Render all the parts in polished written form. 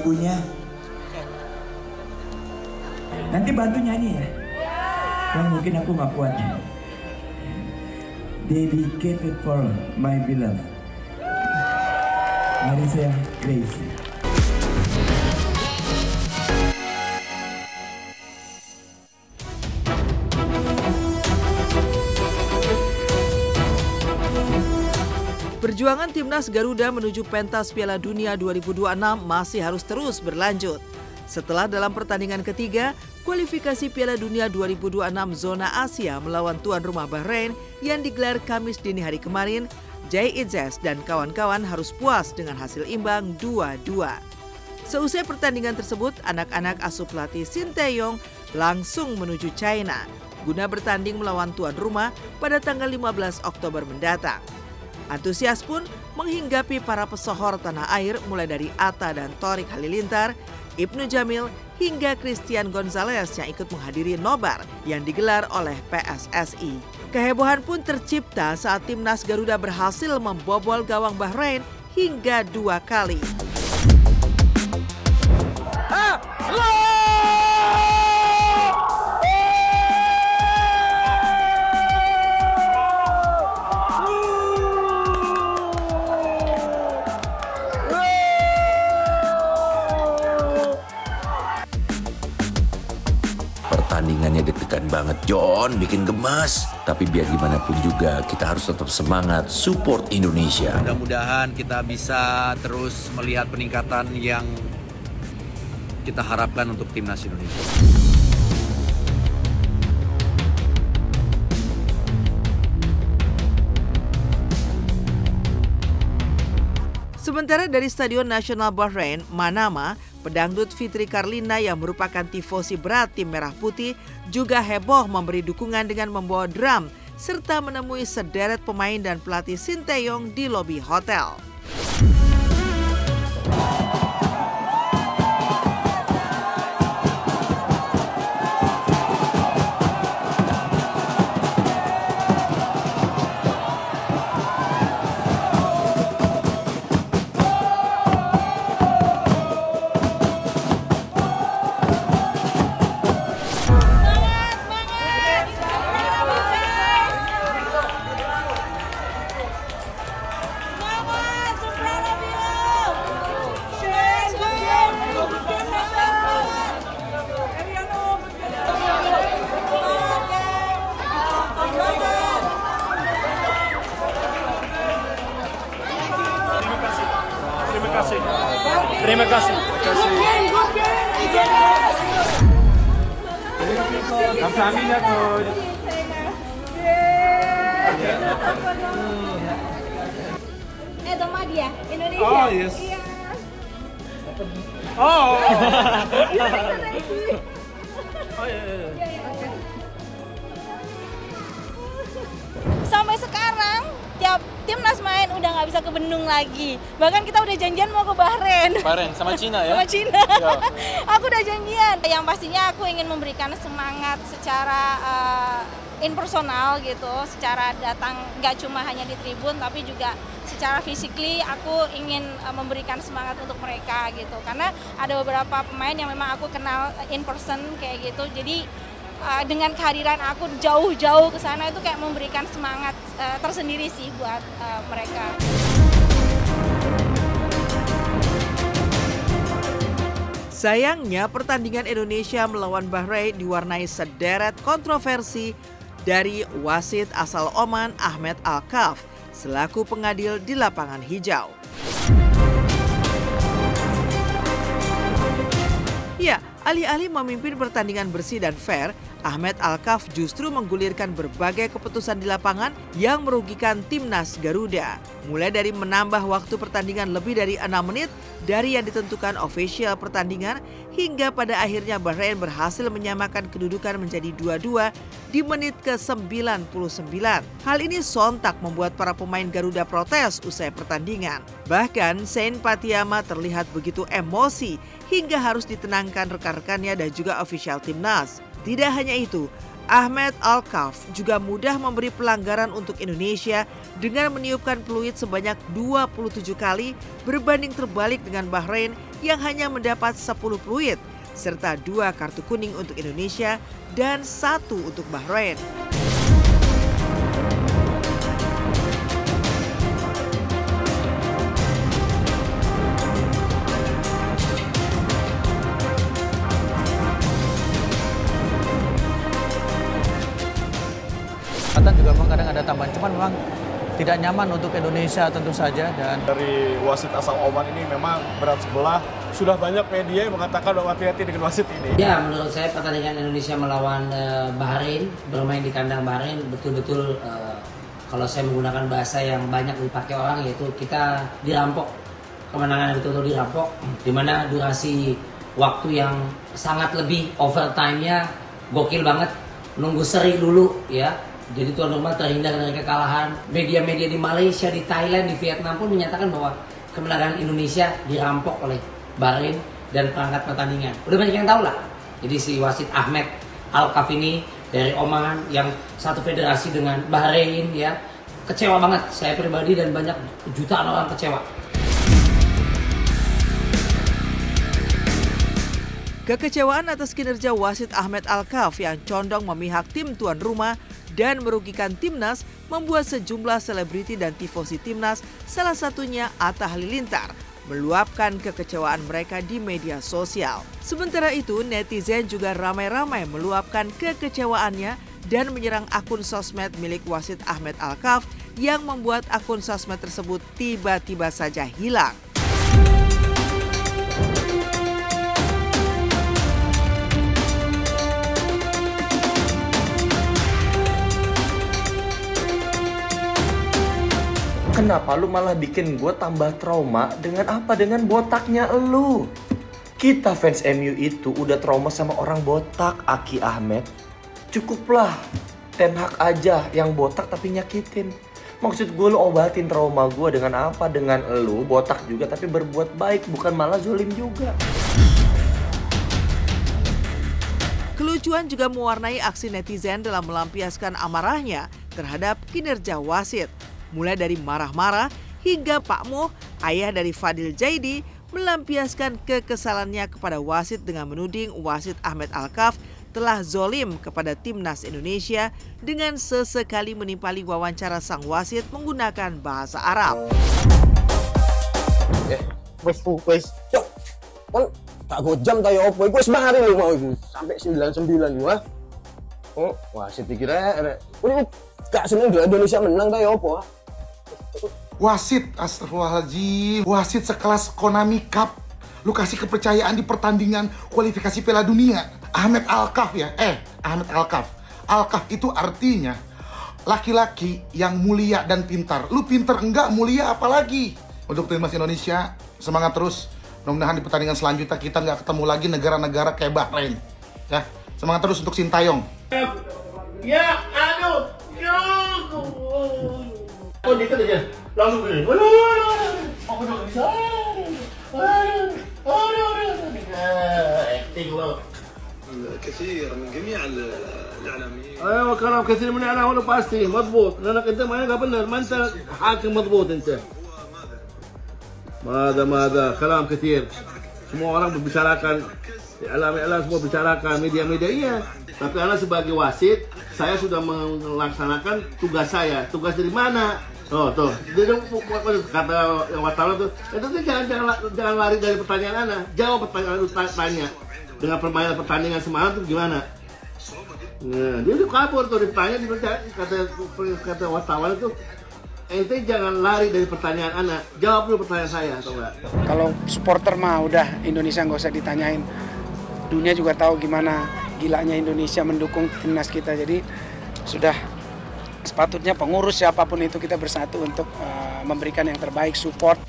ibunya. Nanti bantu nyanyi ya. Kan mungkin aku nggak kuat. Dedicated for my beloved Marissa Grace. Perjuangan Timnas Garuda menuju pentas Piala Dunia 2026 masih harus terus berlanjut. Setelah dalam pertandingan ketiga, kualifikasi Piala Dunia 2026 zona Asia melawan tuan rumah Bahrain yang digelar Kamis dini hari kemarin, Jay Itzes dan kawan-kawan harus puas dengan hasil imbang 2-2. Seusai pertandingan tersebut, anak-anak asuh pelatih Shin Tae-yong langsung menuju China guna bertanding melawan tuan rumah pada tanggal 15 Oktober mendatang. Antusias pun menghinggapi para pesohor tanah air mulai dari Atta dan Thorik Halilintar, Ibnu Jamil hingga Christian Gonzalez yang ikut menghadiri nobar yang digelar oleh PSSI. Kehebohan pun tercipta saat Timnas Garuda berhasil membobol gawang Bahrain hingga 2 kali. Pertandingannya deg-degan banget, John, bikin gemas. Tapi biar gimana pun juga, kita harus tetap semangat support Indonesia. Mudah-mudahan kita bisa terus melihat peningkatan yang kita harapkan untuk Timnas Indonesia. Sementara dari Stadion Nasional Bahrain, Manama, pedangdut Fitri Karlina yang merupakan tifosi berat tim Merah Putih juga heboh memberi dukungan dengan membawa drum serta menemui sederet pemain dan pelatih Shin Tae-yong di lobi hotel. Terima kasih. 감사합니다, coach. Doma dia, Indonesia. Oh, yes. Iya. Oh. Sampai sekarang tiap Timnas main udah nggak bisa ke Bendung lagi. Bahkan kita udah janjian mau ke Bahrain. Bahrain sama Cina ya? Sama Cina. Ya. Aku udah janjian. Yang pastinya aku ingin memberikan semangat secara impersonal gitu, secara datang nggak cuma hanya di tribun tapi juga secara physically aku ingin memberikan semangat untuk mereka gitu. Karena ada beberapa pemain yang memang aku kenal in person kayak gitu. Jadi dengan kehadiran aku jauh-jauh ke sana itu kayak memberikan semangat tersendiri sih buat mereka. Sayangnya pertandingan Indonesia melawan Bahrain diwarnai sederet kontroversi dari wasit asal Oman Ahmed Al-Kaf selaku pengadil di lapangan hijau. Ya, alih-alih memimpin pertandingan bersih dan fair, Ahmed Al-Kaf justru menggulirkan berbagai keputusan di lapangan yang merugikan Timnas Garuda. Mulai dari menambah waktu pertandingan lebih dari 6 menit dari yang ditentukan official pertandingan, hingga pada akhirnya Bahrain berhasil menyamakan kedudukan menjadi 2-2 di menit ke-99. Hal ini sontak membuat para pemain Garuda protes usai pertandingan. Bahkan Sain Patiyama terlihat begitu emosi hingga harus ditenangkan rekan-rekannya dan juga official Timnas. Tidak hanya itu, Ahmed Alkaf juga mudah memberi pelanggaran untuk Indonesia dengan meniupkan peluit sebanyak 27 kali berbanding terbalik dengan Bahrain yang hanya mendapat 10 peluit, serta 2 kartu kuning untuk Indonesia dan 1 untuk Bahrain. Juga memang kadang ada tambahan, cuman memang tidak nyaman untuk Indonesia tentu saja. Dan dari wasit asal Oman ini memang berat sebelah. Sudah banyak media yang mengatakan bahwa hati-hati dengan wasit ini. Ya, menurut saya pertandingan Indonesia melawan Bahrain, bermain di kandang Bahrain, betul-betul kalau saya menggunakan bahasa yang banyak dipakai orang, yaitu kita dirampok. Kemenangan betul-betul dirampok, di mana durasi waktu yang sangat lebih, overtime-nya gokil banget, nunggu seri dulu ya. Jadi tuan rumah terhindar dari kekalahan. Media-media di Malaysia, di Thailand, di Vietnam pun menyatakan bahwa kemenangan Indonesia dirampok oleh Bahrain dan perangkat pertandingan. Udah banyak yang tahu lah. Jadi si wasit Ahmed Alkaf ini dari Oman yang satu federasi dengan Bahrain ya. Kecewa banget saya pribadi dan banyak jutaan orang kecewa. Kekecewaan atas kinerja wasit Ahmed Alkaf yang condong memihak tim tuan rumah dan merugikan timnas membuat sejumlah selebriti dan tifosi timnas, salah satunya Atta Halilintar, meluapkan kekecewaan mereka di media sosial. Sementara itu, netizen juga ramai-ramai meluapkan kekecewaannya dan menyerang akun sosmed milik wasit Ahmed Alkaf yang membuat akun sosmed tersebut tiba-tiba saja hilang. Kenapa lu malah bikin gue tambah trauma dengan apa? Dengan botaknya lu. Kita fans MU itu udah trauma sama orang botak, Aki Ahmed. Cukuplah Ten Hag aja yang botak tapi nyakitin. Maksud gue lu obatin trauma gue dengan apa? Dengan lu botak juga tapi berbuat baik, bukan malah zolim juga. Kelucuan juga mewarnai aksi netizen dalam melampiaskan amarahnya terhadap kinerja wasit. Mulai dari marah-marah hingga Pak Moh, ayah dari Fadil Jaidi, melampiaskan kekesalannya kepada wasit dengan menuding wasit Ahmed Alkaf telah zolim kepada timnas Indonesia dengan sesekali menimpali wawancara sang wasit menggunakan bahasa Arab. Wes, yuk, kan tak gojam tayo opo, wes bahari lu mau iku sampai 99 gua. Oh, wasit dikira ini gak seneng Indonesia menang tayo opo. Wasit, astagfirullahaladzim, wasit sekelas Konami Cup. Lu kasih kepercayaan di pertandingan kualifikasi Piala Dunia. Ahmed Alkaf ya, Ahmed Alkaf. Alkaf itu artinya laki-laki yang mulia dan pintar. Lu pintar enggak, mulia apalagi. Untuk timnas Indonesia, semangat terus. Mudah-mudahan di pertandingan selanjutnya kita nggak ketemu lagi negara-negara kayak Bahrain. Ya, semangat terus untuk Sintayong. Ya, aduh, oh dikit aja, langsung gini. Aku udah bisa. acting والله. كثير من جميع الاعلاميين. ايوه كلام كثير من الاعلام هو باستي مضبوط لانك انت ما قبلنا ما انت حاكم مضبوط انت. ماذا كلام كثير. Semua orang membicarakan, alam semua bicarakan, media-media iya. Tapi Anda sebagai wasit, saya sudah melaksanakan tugas saya. Tugas dari mana? Oh tuh, jadi kata yang wartawan tuh, itu jangan lari dari pertanyaan Anda. Jawab pertanyaan itu tanya. Dengan permainan pertandingan semalam tuh gimana? Nah, dia tuh kabur tuh ditanya, kata wartawan itu. Ente jangan lari dari pertanyaan anak, jawab dulu pertanyaan saya, atau enggak? Kalau supporter mah udah Indonesia nggak usah ditanyain. Dunia juga tahu gimana gilanya Indonesia mendukung timnas kita. Jadi sudah sepatutnya pengurus siapapun itu kita bersatu untuk memberikan yang terbaik, support.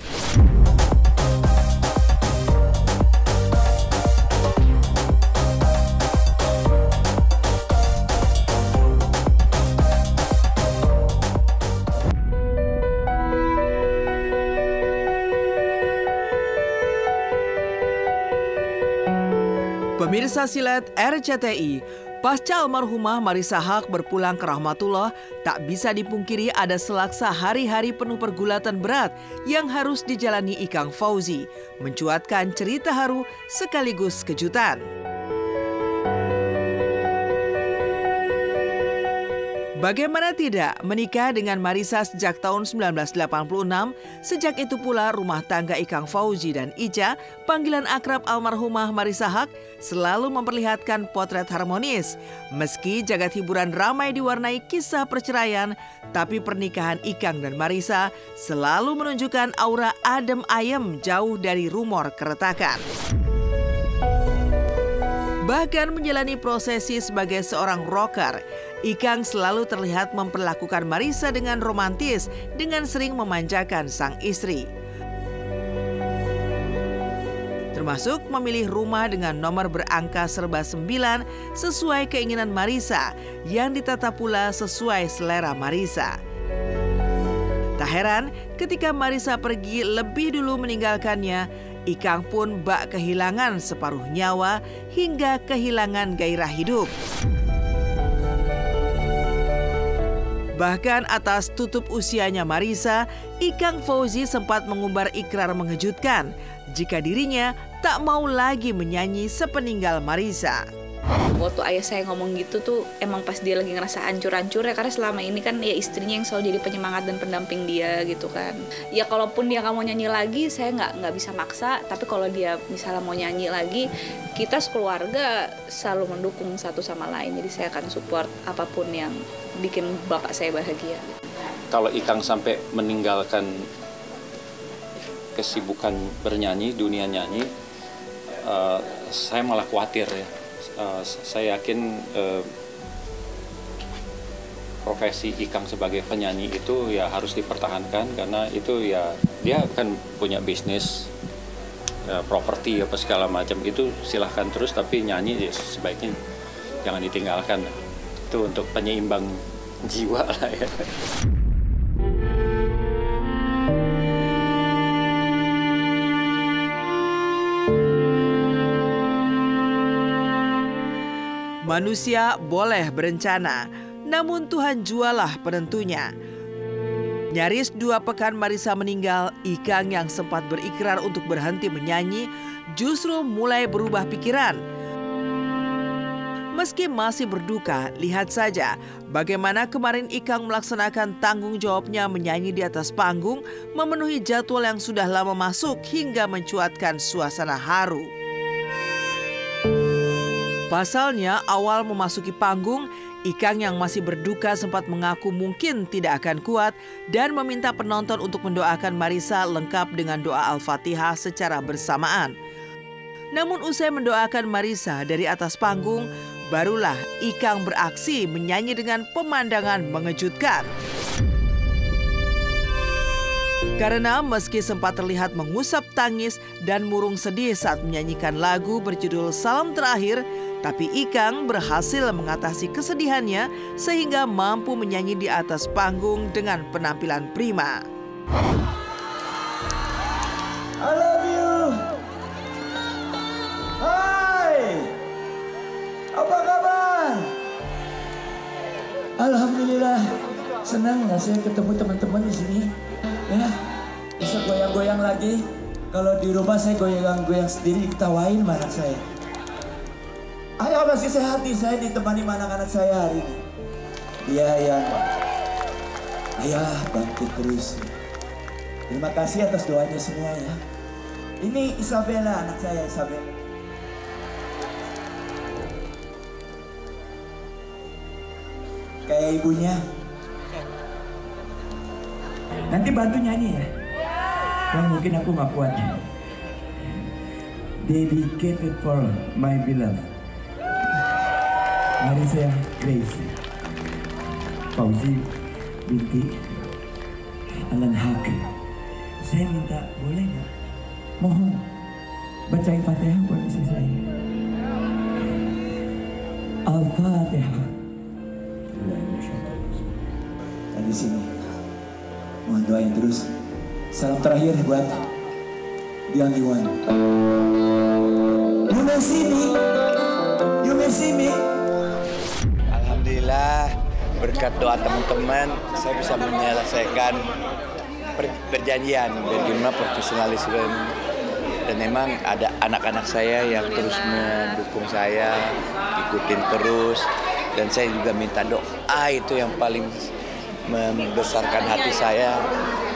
Pemirsa silat RCTI, Pasca almarhumah Marissa Haque berpulang ke rahmatullah, tak bisa dipungkiri ada selaksa hari-hari penuh pergulatan berat yang harus dijalani Ikang Fauzi, mencuatkan cerita haru sekaligus kejutan. Bagaimana tidak, menikah dengan Marissa sejak tahun 1986, sejak itu pula rumah tangga Ikang Fauzi dan Ica, panggilan akrab almarhumah Marissa Haque, selalu memperlihatkan potret harmonis. Meski jagat hiburan ramai diwarnai kisah perceraian, tapi pernikahan Ikang dan Marissa selalu menunjukkan aura adem ayem jauh dari rumor keretakan. Bahkan menjalani prosesi sebagai seorang rocker, Ikang selalu terlihat memperlakukan Marissa dengan romantis dengan sering memanjakan sang istri. Termasuk memilih rumah dengan nomor berangka serba 9 sesuai keinginan Marissa yang ditata pula sesuai selera Marissa. Tak heran ketika Marissa pergi lebih dulu meninggalkannya, Ikang pun bak kehilangan separuh nyawa hingga kehilangan gairah hidup. Bahkan atas tutup usianya Marissa, Ikang Fauzi sempat mengumbar ikrar mengejutkan jika dirinya tak mau lagi menyanyi sepeninggal Marissa. Waktu ayah saya ngomong gitu tuh emang pas dia lagi ngerasa hancur-hancur ya, karena selama ini kan ya istrinya yang selalu jadi penyemangat dan pendamping dia gitu kan. Ya kalaupun dia nggak mau nyanyi lagi, saya nggak bisa maksa, tapi kalau dia misalnya mau nyanyi lagi, kita sekeluarga selalu mendukung satu sama lain. Jadi saya akan support apapun yang bikin bapak saya bahagia. Kalau Ikang sampai meninggalkan kesibukan bernyanyi, dunia nyanyi, saya malah khawatir ya. Saya yakin profesi Ikang sebagai penyanyi itu ya harus dipertahankan, karena itu ya dia kan punya bisnis, properti apa segala macam, itu silahkan terus, tapi nyanyi ya sebaiknya jangan ditinggalkan. Itu untuk penyeimbang jiwa lah ya. Manusia boleh berencana, namun Tuhan jualah penentunya. Nyaris 2 pekan Marissa meninggal, Ikang yang sempat berikrar untuk berhenti menyanyi justru mulai berubah pikiran. Meski masih berduka, lihat saja bagaimana kemarin Ikang melaksanakan tanggung jawabnya menyanyi di atas panggung, memenuhi jadwal yang sudah lama masuk hingga mencuatkan suasana haru. Pasalnya, awal memasuki panggung, Ikang yang masih berduka sempat mengaku mungkin tidak akan kuat dan meminta penonton untuk mendoakan Marissa lengkap dengan doa Al-Fatihah secara bersamaan. Namun usai mendoakan Marissa dari atas panggung, barulah Ikang beraksi menyanyi dengan pemandangan mengejutkan. Karena meski sempat terlihat mengusap tangis dan murung sedih saat menyanyikan lagu berjudul Salam Terakhir, tapi Ikang berhasil mengatasi kesedihannya sehingga mampu menyanyi di atas panggung dengan penampilan prima. I love you. Hai. Apa kabar? Alhamdulillah. Senang ya saya ketemu teman-teman di sini. Ya, bisa goyang-goyang lagi. Kalau di rumah saya goyang-goyang sendiri, diketawain sama anak saya. Ayah masih sehat nih, saya ditemani anak-anak saya hari ini. Dia yang ayah bangkit terus. Terima kasih atas doanya semua ya. Ini Isabella, anak saya Isabella. Kayak ibunya. Nanti bantu nyanyi ya. Kan mungkin aku nggak kuat. Dedicated for my beloved Marissa Grace Fauzi binti Alan Haque. Saya minta, boleh nggak? Mohon bacain Fatihah buat istri saya. Al-Fatihah. Dan di sini mohon doain terus. Salam terakhir buat the only one. You may see me. You may see me. berkat doa teman-teman, saya bisa menyelesaikan perjanjian bagaimana profesionalisme. Dan memang ada anak-anak saya yang terus mendukung saya, ikutin terus. Dan saya juga minta doa, itu yang paling membesarkan hati saya.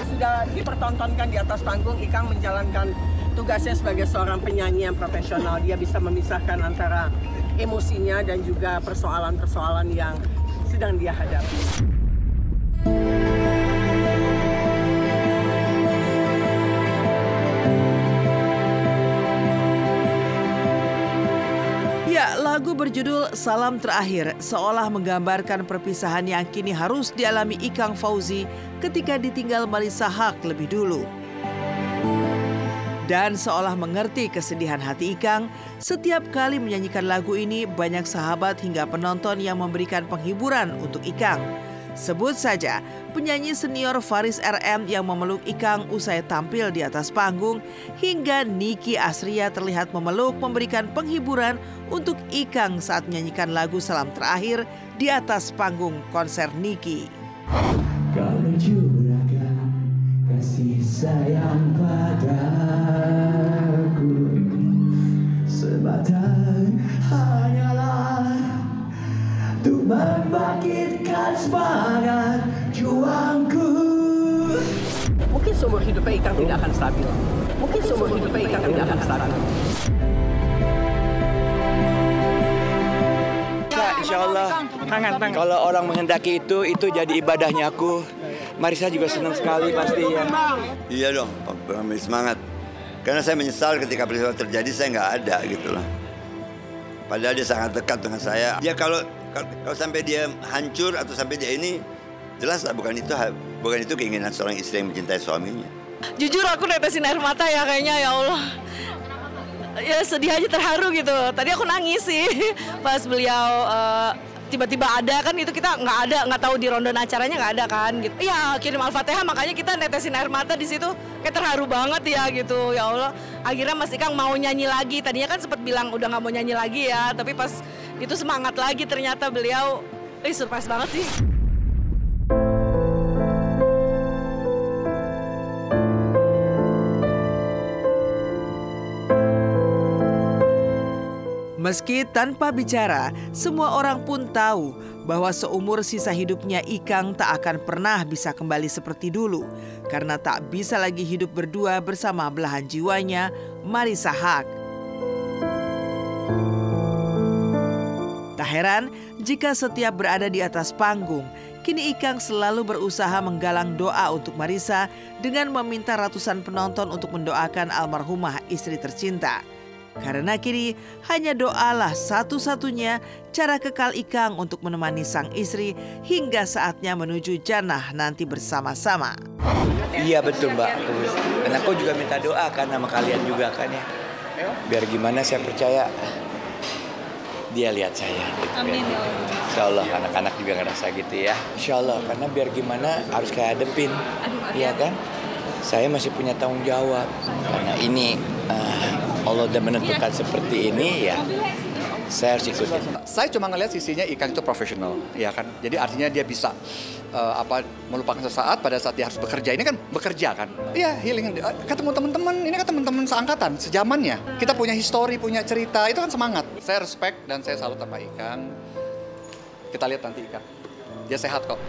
Sudah dipertontonkan di atas panggung, Ikang menjalankan tugasnya sebagai seorang penyanyi yang profesional. Dia bisa memisahkan antara emosinya dan juga persoalan-persoalan yang sedang dia hadapi. Ya, lagu berjudul Salam Terakhir seolah menggambarkan perpisahan yang kini harus dialami Ikang Fauzi ketika ditinggal Marissa Haque lebih dulu. Dan seolah mengerti kesedihan hati Ikang, setiap kali menyanyikan lagu ini banyak sahabat hingga penonton yang memberikan penghiburan untuk Ikang. Sebut saja penyanyi senior Faris RM yang memeluk Ikang usai tampil di atas panggung, hingga Niki Astria terlihat memeluk memberikan penghiburan untuk Ikang saat menyanyikan lagu Salam Terakhir di atas panggung konser Niki. Kau mencurahkan kasih sayang padaku, sebatang hanyalah untuk membangkitkan semangat juangku. Mungkin seumur hidupnya Ikang tidak akan stabil. Mungkin seumur hidupnya Ikang tidak akan stabil. Insya Allah, kalau orang menghendaki itu jadi ibadahnya aku. Marissa juga senang sekali pasti ya. Iya dong, pengambil semangat. Karena saya menyesal ketika peristiwa terjadi saya nggak ada gitu loh. Padahal dia sangat dekat dengan saya. Ya kalau sampai dia hancur atau sampai dia ini, jelas lah bukan itu keinginan seorang istri yang mencintai suaminya. Jujur aku netesin air mata ya kayaknya, ya Allah. Ya sedih aja, terharu gitu. Tadi aku nangis sih pas beliau tiba-tiba ada, kan itu kita nggak tahu di rundown acaranya nggak ada kan gitu. Ya kirim Al-Fatihah, makanya kita netesin air mata di situ, kayak terharu banget ya gitu. Ya Allah, akhirnya Mas Ikang mau nyanyi lagi. Tadinya kan sempat bilang udah nggak mau nyanyi lagi ya, tapi pas itu semangat lagi, ternyata beliau surprise banget sih. Meski tanpa bicara, semua orang pun tahu bahwa seumur sisa hidupnya Ikang tak akan pernah bisa kembali seperti dulu, karena tak bisa lagi hidup berdua bersama belahan jiwanya, Marissa Haque. Tak heran jika setiap berada di atas panggung, kini Ikang selalu berusaha menggalang doa untuk Marissa dengan meminta ratusan penonton untuk mendoakan almarhumah istri tercinta. Karena kini hanya doalah satu-satunya cara kekal Ikang untuk menemani sang istri hingga saatnya menuju jannah nanti bersama-sama. Iya betul Mbak. Dan aku juga minta doa kan sama kalian juga kan ya. Biar gimana saya percaya dia lihat saya. Gitu, amin. Insya Allah anak-anak juga ngerasa gitu ya. Insya Allah, karena biar gimana harus kayak hadepin. Iya kan? Saya masih punya tanggung jawab. Karena ini Allah udah menentukan seperti ini ya, saya harus ikutin. Saya cuma ngelihat sisinya Ikang itu profesional, ya kan. Jadi artinya dia bisa melupakan sesaat pada saat dia harus bekerja. Ini kan bekerja kan. Iya, healing. Ketemu teman-teman, ini kan teman-teman seangkatan, sejamannya. Kita punya histori, punya cerita, itu kan semangat. Saya respect dan saya salut sama Ikang. Kita lihat nanti Ikang. Dia sehat kok.